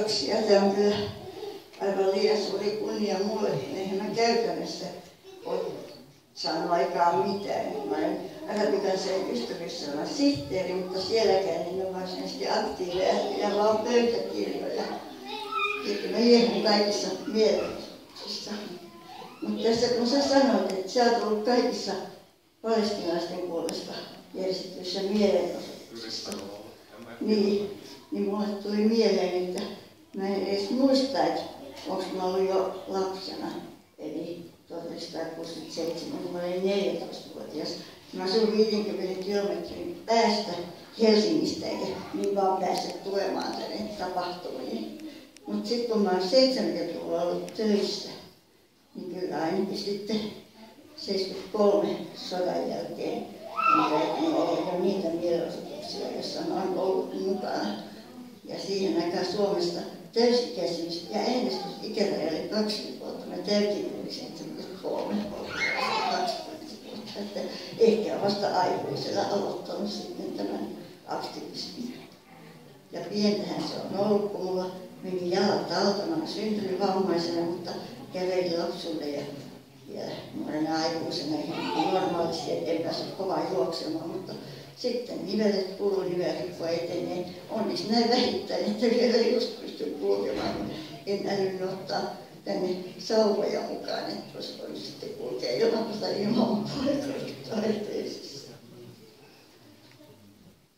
kiitoksia. Se on kyllä aivan liian suuri kunnia mulle. Eihän mä käytännössä ole saanut aikaan mitään. Mä olen Arabikansain ystävyysseuraan sihteeri, mutta sielläkään en ole varsinaisesti aktiiveja ja vaan pöytäkirjoja. Sitten mä liehun kaikissa mielenosoituksissa. Mutta tässä kun sä sanoit, että sä oot ollut kaikissa palestiinalaisten puolesta järjestetyissä mielenosoituksissa, niin mulle tuli mieleen, että mä en edes muista, että onko mä ollut jo lapsena, eli 1967, kun mä olin 14-vuotias. Mä asuin 50 kilometrin päästä Helsingistä, eikä niin vaan päästä tulemaan tänne tapahtumiin. Mutta sitten kun mä oon 70-luvulla ollut töissä, niin kyllä ainakin sitten 73 sodan jälkeen on ollut jo niitä mielenosoituksia, joissa olen ollut mukana. Ja siihen aikaan Suomesta täysikäisyys ja äänestysikäraja oli 20 vuotta. Mä täytin 73 vuotta. Että ehkä vasta aikuisella aloittanut sitten tämän aktivismin. Ja pientähän se on ollut, kun mulla meni jalat alta. Mä syntyin vammaisena, mutta kävelin lapsuuden ja nuorena aikuisena ihan normaalisti, ettei päässyt kovaa juoksemaan. Mutta sitten nivelet puluu, nivelripua etenee. Onneksi näin vähittäin, että vielä just pystyn kulkemaan. En älynyt ottaa tänne sauvoja mukaan, että olisi voinut sitten kulkea ilman paikallista eteisessä.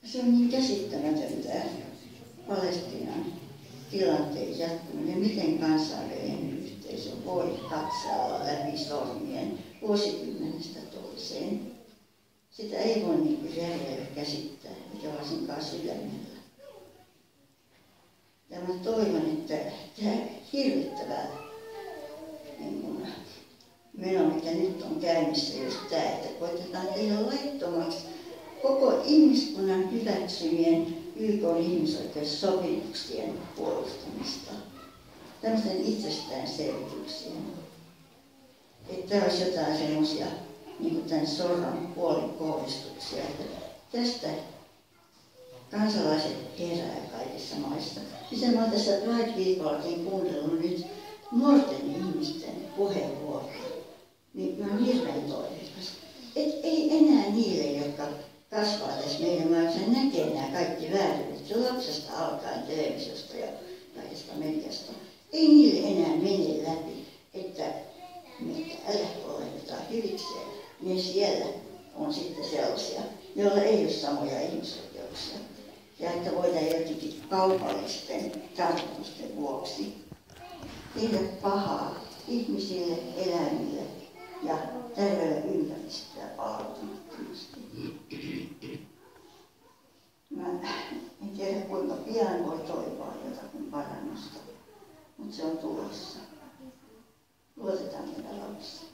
Se on niin käsittämätöntä Palestiinan tilanteen jatkuminen, miten kansainvälinen yhteisö voi katsailla läpi sormien vuosikymmenestä toiseen. Sitä ei voi niin järjellä käsittää, eikä varsinkaan sydämellä. Ja mä toivon, että tämä hirvittävä meno, mikä nyt on käynnissä, just tämä, että koitetaan tehdä laittomaksi koko ihmiskunnan hyväksymien YK:n ihmisoikeussopimuksien puolustamista. Tämmöisen itsestäänselvyyksien. Että olisi jotain semmoisia niin kuin tämän sorron puolikohdistuksia, että tästä kansalaiset herää kaikissa maissa. Niin mä oon tässä Pride-viikollakin kuunnellut nyt nuorten ihmisten puheenvuoroja. Niin mä oon hirveän toiveikas. Et ei enää niille, jotka kasvaa tässä meidän maailmassa, näkee nämä kaikki vääryydet jo lapsesta alkaen televisiosta ja kaikesta mediasta. Ei niille enää mene läpi, että me täällä oletetaan hyvikseen, niin siellä on sitten sellaisia, joilla ei ole samoja ihmisoikeuksia. Ja että voidaan jotenkin kaupallisten tarkoitusten vuoksi tehdä pahaa ihmisille, eläimille ja terveelle ympäristöä palautumattomasti. Mä en tiedä kuinka pian voi toivoa jotakin parannusta, mutta se on tulossa. Luotetaan meidän lapsiin.